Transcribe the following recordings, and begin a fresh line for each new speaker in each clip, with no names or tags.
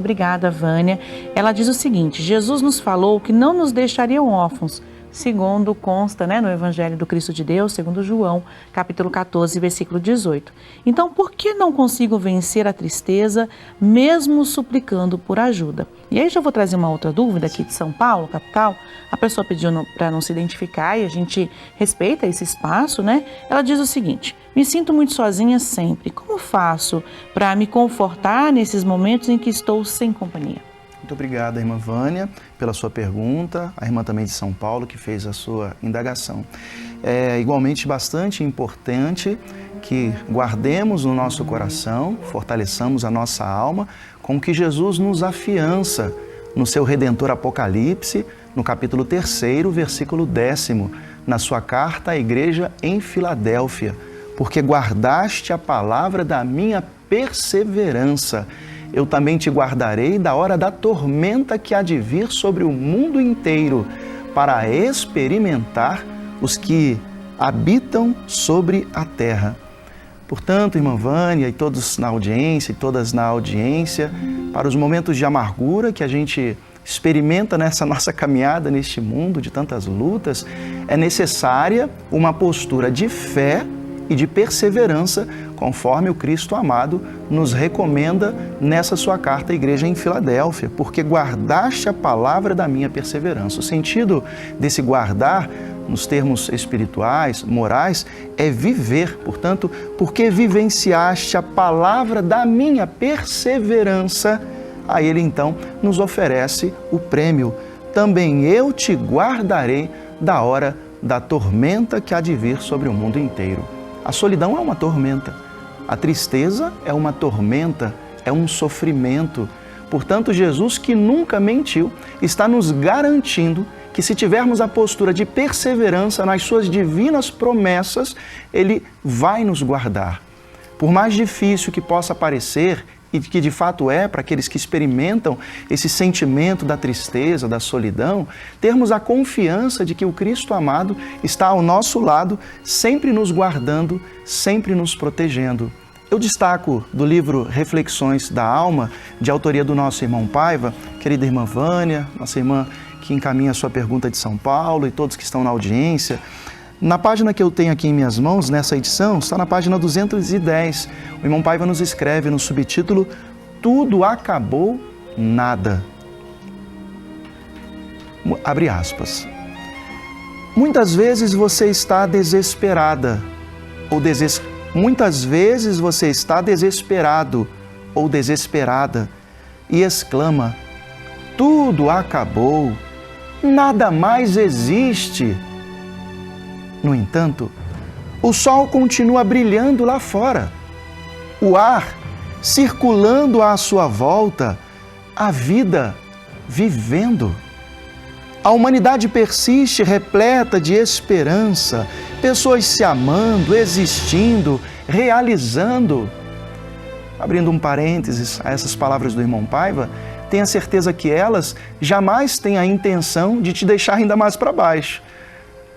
Obrigada, Vânia. Ela diz o seguinte: Jesus nos falou que não nos deixariam órfãos, segundo consta, no Evangelho do Cristo de Deus, segundo João, capítulo 14, versículo 18. Então, por que não consigo vencer a tristeza, mesmo suplicando por ajuda? E aí já vou trazer uma outra dúvida aqui de São Paulo, capital. A pessoa pediu para não se identificar e a gente respeita esse espaço, Ela diz o seguinte: me sinto muito sozinha sempre. Como faço para me confortar nesses momentos em que estou sem companhia?
Muito obrigado, irmã Vânia, pela sua pergunta, a irmã também de São Paulo que fez a sua indagação. É igualmente bastante importante que guardemos no nosso coração, fortaleçamos a nossa alma com o que Jesus nos afiança no seu Redentor Apocalipse, no capítulo 3º, versículo 10º, na sua carta à igreja em Filadélfia, porque guardaste a palavra da minha perseverança. Eu também te guardarei da hora da tormenta que há de vir sobre o mundo inteiro, para experimentar os que habitam sobre a terra. Portanto, irmã Vânia e todos na audiência e todas na audiência, para os momentos de amargura que a gente experimenta nessa nossa caminhada neste mundo de tantas lutas, é necessária uma postura de fé e de perseverança, conforme o Cristo amado nos recomenda nessa sua carta à igreja em Filadélfia, porque guardaste a palavra da minha perseverança. O sentido desse guardar, nos termos espirituais, morais, é viver. Portanto, porque vivenciaste a palavra da minha perseverança, aí ele então nos oferece o prêmio. Também eu te guardarei da hora da tormenta que há de vir sobre o mundo inteiro. A solidão é uma tormenta, a tristeza é uma tormenta, é um sofrimento. Portanto, Jesus, que nunca mentiu, está nos garantindo que se tivermos a postura de perseverança nas suas divinas promessas, Ele vai nos guardar. Por mais difícil que possa parecer, e que de fato é para aqueles que experimentam esse sentimento da tristeza, da solidão, termos a confiança de que o Cristo amado está ao nosso lado, sempre nos guardando, sempre nos protegendo. Eu destaco do livro Reflexões da Alma, de autoria do nosso irmão Paiva, querida irmã Vânia, nossa irmã que encaminha a sua pergunta de São Paulo e todos que estão na audiência. Na página que eu tenho aqui em minhas mãos, nessa edição, está na página 210. O irmão Paiva nos escreve no subtítulo: Tudo acabou, nada. Abre aspas. Muitas vezes você está desesperada, muitas vezes você está desesperado ou desesperada e exclama: tudo acabou, nada mais existe. No entanto, o sol continua brilhando lá fora, o ar circulando à sua volta, a vida vivendo. A humanidade persiste repleta de esperança, pessoas se amando, existindo, realizando. Abrindo um parênteses a essas palavras do irmão Paiva, tenha certeza que elas jamais têm a intenção de te deixar ainda mais para baixo.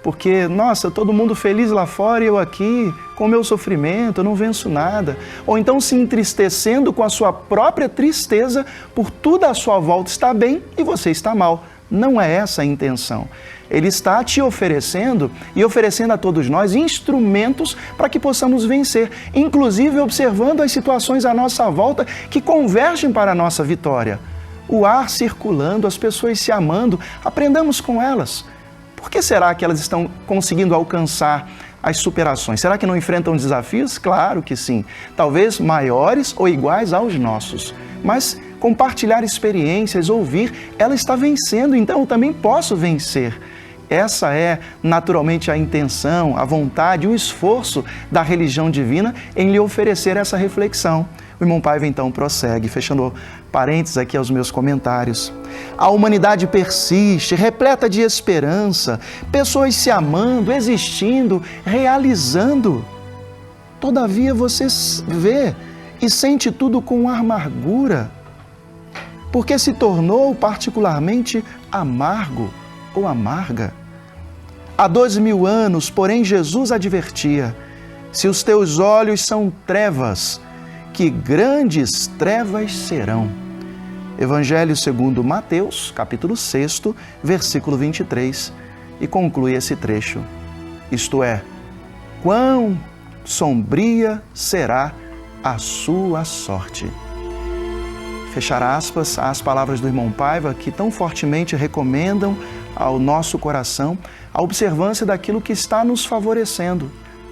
Porque, nossa, todo mundo feliz lá fora e eu aqui, com o meu sofrimento, eu não venço nada. Ou então se entristecendo com a sua própria tristeza por tudo à sua volta está bem e você está mal. Não é essa a intenção. Ele está te oferecendo e oferecendo a todos nós instrumentos para que possamos vencer, inclusive observando as situações à nossa volta que convergem para a nossa vitória. O ar circulando, as pessoas se amando, aprendamos com elas. Por que será que elas estão conseguindo alcançar as superações? Será que não enfrentam desafios? Claro que sim. Talvez maiores ou iguais aos nossos. Mas compartilhar experiências, ouvir, ela está vencendo, então eu também posso vencer. Essa é naturalmente a intenção, a vontade, o esforço da religião divina em lhe oferecer essa reflexão. O irmão Paiva então prossegue, fechando parênteses aqui aos meus comentários. A humanidade persiste, repleta de esperança, pessoas se amando, existindo, realizando. Todavia você vê e sente tudo com amargura, porque se tornou particularmente amargo ou amarga. Há 2000 anos, porém, Jesus advertia: se os teus olhos são trevas, que grandes trevas serão. Evangelho segundo Mateus, capítulo 6, versículo 23, e conclui esse trecho. Isto é, quão sombria será a sua sorte. Fechar aspas às palavras do irmão Paiva, que tão fortemente recomendam ao nosso coração a observância daquilo que está nos favorecendo.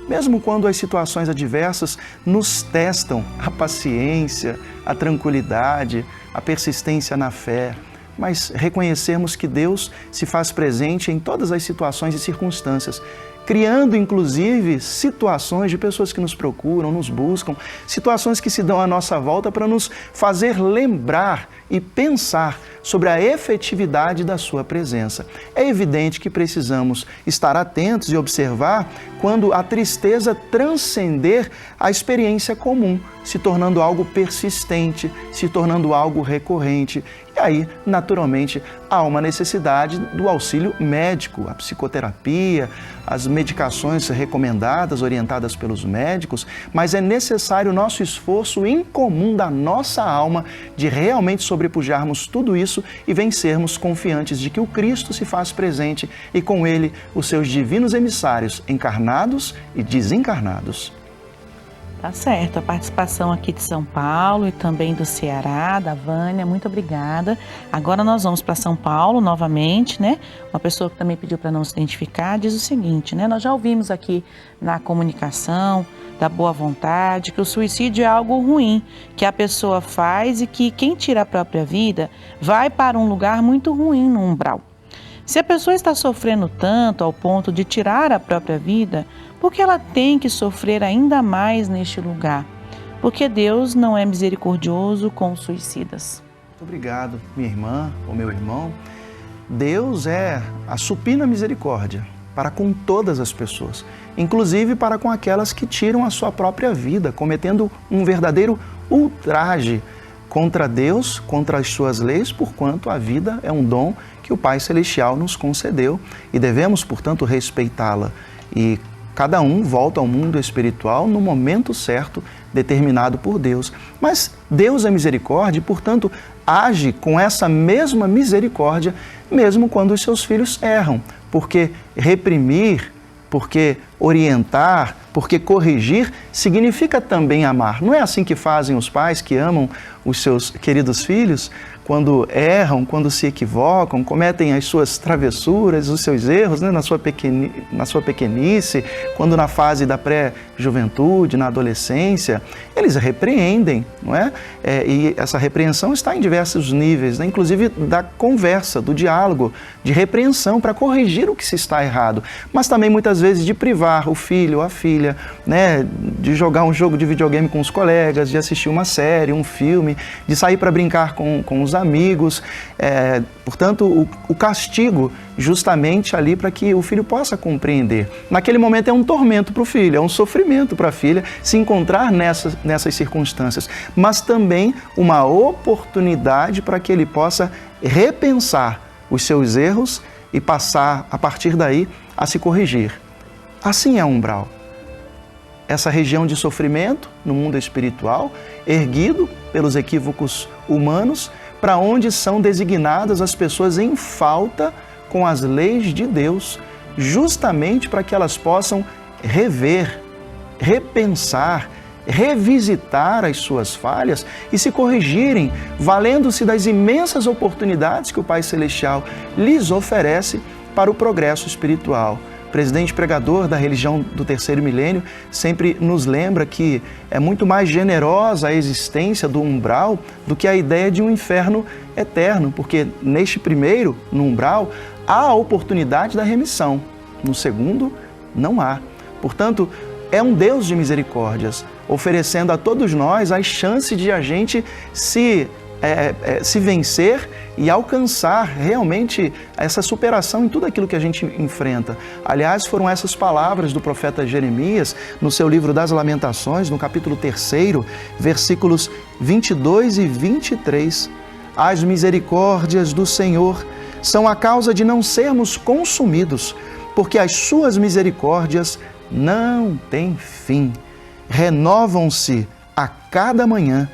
Mesmo quando as situações adversas nos testam a paciência, a tranquilidade, a persistência na fé, mas reconhecermos que Deus se faz presente em todas as situações e circunstâncias, criando inclusive situações de pessoas que nos procuram, nos buscam, situações que se dão à nossa volta para nos fazer lembrar e pensar sobre a efetividade da sua presença. É evidente que precisamos estar atentos e observar quando a tristeza transcender a experiência comum, se tornando algo persistente, se tornando algo recorrente. E aí, naturalmente, há uma necessidade do auxílio médico, a psicoterapia, as medicações recomendadas, orientadas pelos médicos, mas é necessário o nosso esforço incomum da nossa alma de realmente sobrepujarmos tudo isso e vencermos confiantes de que o Cristo se faz presente e com Ele os seus divinos emissários encarnados e desencarnados.
Tá certo, a participação aqui de São Paulo e também do Ceará, da Vânia, muito obrigada. Agora nós vamos para São Paulo novamente, né? Uma pessoa que também pediu para não se identificar, diz o seguinte, né? Nós já ouvimos aqui na comunicação da boa vontade que o suicídio é algo ruim, que a pessoa faz e que quem tira a própria vida vai para um lugar muito ruim no umbral. Se a pessoa está sofrendo tanto ao ponto de tirar a própria vida, por que ela tem que sofrer ainda mais neste lugar? Porque Deus não é misericordioso com os suicidas.
Muito obrigado, minha irmã ou meu irmão. Deus é a supina misericórdia para com todas as pessoas, inclusive para com aquelas que tiram a sua própria vida, cometendo um verdadeiro ultraje contra Deus, contra as suas leis, porquanto a vida é um dom que o Pai Celestial nos concedeu e devemos, portanto, respeitá-la. E cada um volta ao mundo espiritual no momento certo, determinado por Deus. Mas Deus é misericórdia e, portanto, age com essa mesma misericórdia, mesmo quando os seus filhos erram. Porque reprimir, porque orientar, porque corrigir, significa também amar. Não é assim que fazem os pais que amam os seus queridos filhos? Quando erram, quando se equivocam, cometem as suas travessuras, os seus erros, né, na sua pequenice, quando na fase da pré-juventude, na adolescência, eles repreendem, não é? E essa repreensão está em diversos níveis, né, inclusive da conversa, do diálogo, de repreensão para corrigir o que se está errado, mas também muitas vezes de privar o filho ou a filha, né, de jogar um jogo de videogame com os colegas, de assistir uma série, um filme, de sair para brincar com os amigos, portanto, o castigo justamente ali para que o filho possa compreender. Naquele momento é um tormento para o filho, é um sofrimento para a filha se encontrar nessas circunstâncias, mas também uma oportunidade para que ele possa repensar os seus erros e passar, a partir daí, a se corrigir. Assim é o umbral. Essa região de sofrimento no mundo espiritual, erguido pelos equívocos humanos, para onde são designadas as pessoas em falta com as leis de Deus, justamente para que elas possam rever, repensar, revisitar as suas falhas e se corrigirem, valendo-se das imensas oportunidades que o Pai Celestial lhes oferece para o progresso espiritual. O presidente pregador da religião do terceiro milênio sempre nos lembra que é muito mais generosa a existência do umbral do que a ideia de um inferno eterno, porque neste primeiro, no umbral, há a oportunidade da remissão, no segundo, não há. Portanto, é um Deus de misericórdias, oferecendo a todos nós as chances de a gente se vencer e alcançar realmente essa superação em tudo aquilo que a gente enfrenta. Aliás, foram essas palavras do profeta Jeremias, no seu livro das Lamentações, no capítulo 3, versículos 22 e 23. As misericórdias do Senhor são a causa de não sermos consumidos, porque as suas misericórdias não têm fim. Renovam-se a cada manhã.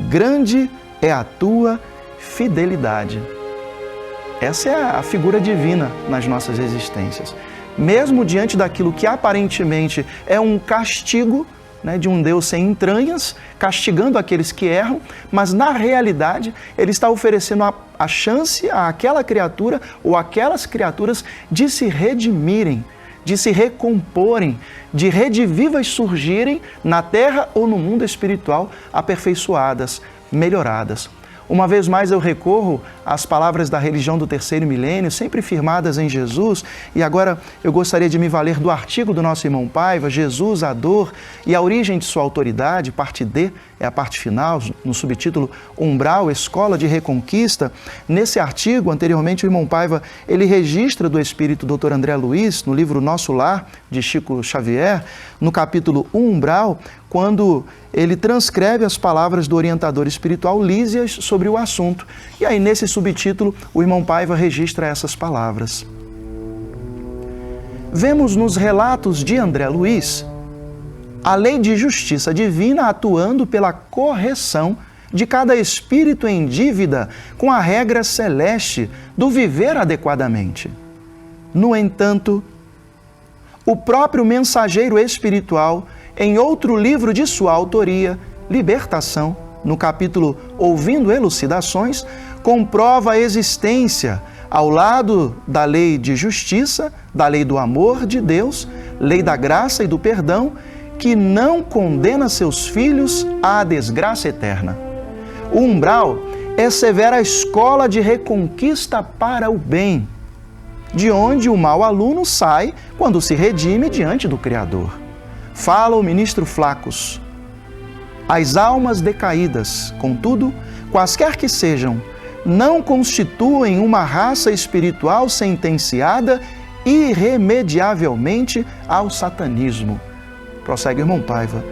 Grande é a tua fidelidade. Essa é a figura divina nas nossas existências. Mesmo diante daquilo que aparentemente é um castigo, né, de um Deus sem entranhas, castigando aqueles que erram, mas na realidade Ele está oferecendo a chance àquela criatura ou aquelas criaturas de se redimirem, de se recomporem, de redivivas surgirem na terra ou no mundo espiritual, aperfeiçoadas, melhoradas. Uma vez mais eu recorro às palavras da religião do terceiro milênio, sempre firmadas em Jesus, e agora eu gostaria de me valer do artigo do nosso irmão Paiva, Jesus, a dor e a origem de sua autoridade, parte D, é a parte final, no subtítulo Umbral, Escola de Reconquista. Nesse artigo, anteriormente, o irmão Paiva, ele registra do espírito Dr. André Luiz, no livro Nosso Lar, de Chico Xavier, no capítulo Umbral, quando ele transcreve as palavras do orientador espiritual Lísias sobre o assunto. E aí, nesse subtítulo, o irmão Paiva registra essas palavras. Vemos nos relatos de André Luiz a lei de justiça divina atuando pela correção de cada espírito em dívida com a regra celeste do viver adequadamente. No entanto, o próprio mensageiro espiritual, em outro livro de sua autoria, Libertação, no capítulo Ouvindo Elucidações, comprova a existência, ao lado da lei de justiça, da lei do amor de Deus, lei da graça e do perdão, que não condena seus filhos à desgraça eterna. O umbral é severa escola de reconquista para o bem, de onde o mau aluno sai quando se redime diante do Criador. Fala o ministro Flacos. As almas decaídas, contudo, quaisquer que sejam, não constituem uma raça espiritual sentenciada irremediavelmente ao satanismo. Prossegue o irmão Paiva.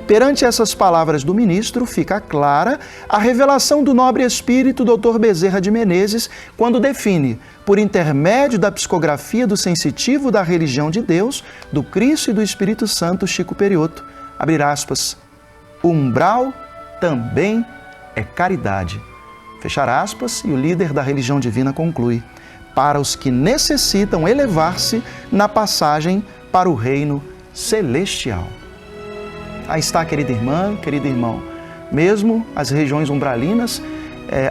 Perante essas palavras do ministro, fica clara a revelação do nobre espírito Dr. Bezerra de Menezes, quando define, por intermédio da psicografia do sensitivo da religião de Deus, do Cristo e do Espírito Santo, Chico Perioto, abrir aspas, o umbral também é caridade. Fechar aspas, e o líder da religião divina conclui, para os que necessitam elevar-se na passagem para o reino celestial. Aí está, querida irmã, querido irmão, mesmo as regiões umbralinas,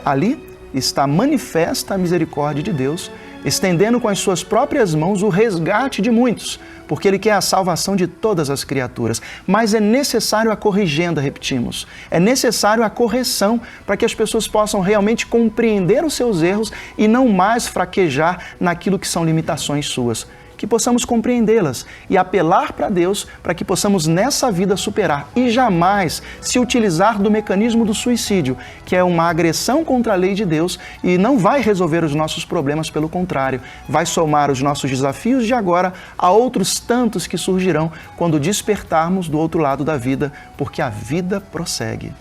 ali está manifesta a misericórdia de Deus, estendendo com as suas próprias mãos o resgate de muitos, porque Ele quer a salvação de todas as criaturas. Mas é necessário a corrigenda, repetimos, é necessário a correção para que as pessoas possam realmente compreender os seus erros e não mais fraquejar naquilo que são limitações suas. Que possamos compreendê-las e apelar para Deus para que possamos nessa vida superar e jamais se utilizar do mecanismo do suicídio, que é uma agressão contra a lei de Deus e não vai resolver os nossos problemas, pelo contrário, vai somar os nossos desafios de agora a outros tantos que surgirão quando despertarmos do outro lado da vida, porque a vida prossegue.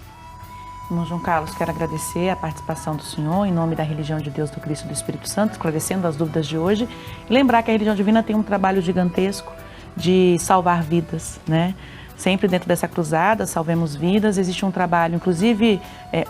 Irmão João Carlos, quero agradecer a participação do senhor em nome da religião de Deus, do Cristo e do Espírito Santo, esclarecendo as dúvidas de hoje. E lembrar que a religião divina tem um trabalho gigantesco de salvar vidas, né? Sempre dentro dessa cruzada, Salvemos Vidas, existe um trabalho, inclusive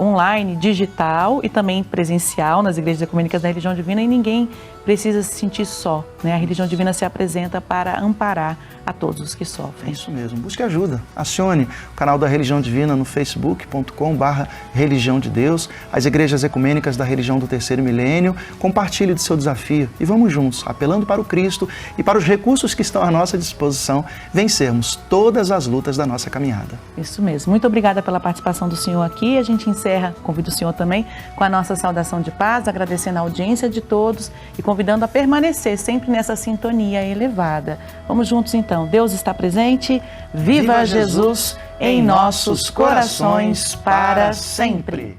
online, digital e também presencial nas igrejas ecumênicas da religião divina, e ninguém precisa se sentir só, né? A religião divina se apresenta para amparar a todos os que sofrem.
É isso mesmo, busque ajuda, acione o canal da Religião Divina no facebook.com/Religião de Deus, as igrejas ecumênicas da religião do terceiro milênio, compartilhe do seu desafio e vamos juntos, apelando para o Cristo e para os recursos que estão à nossa disposição, vencermos todas as lutas da nossa caminhada.
Isso mesmo, muito obrigada pela participação do senhor aqui, a gente encerra, convido o senhor também, com a nossa saudação de paz, agradecendo a audiência de todos e convidando a permanecer sempre nessa sintonia elevada. Vamos juntos então. Deus está presente, viva Jesus em nossos corações para sempre.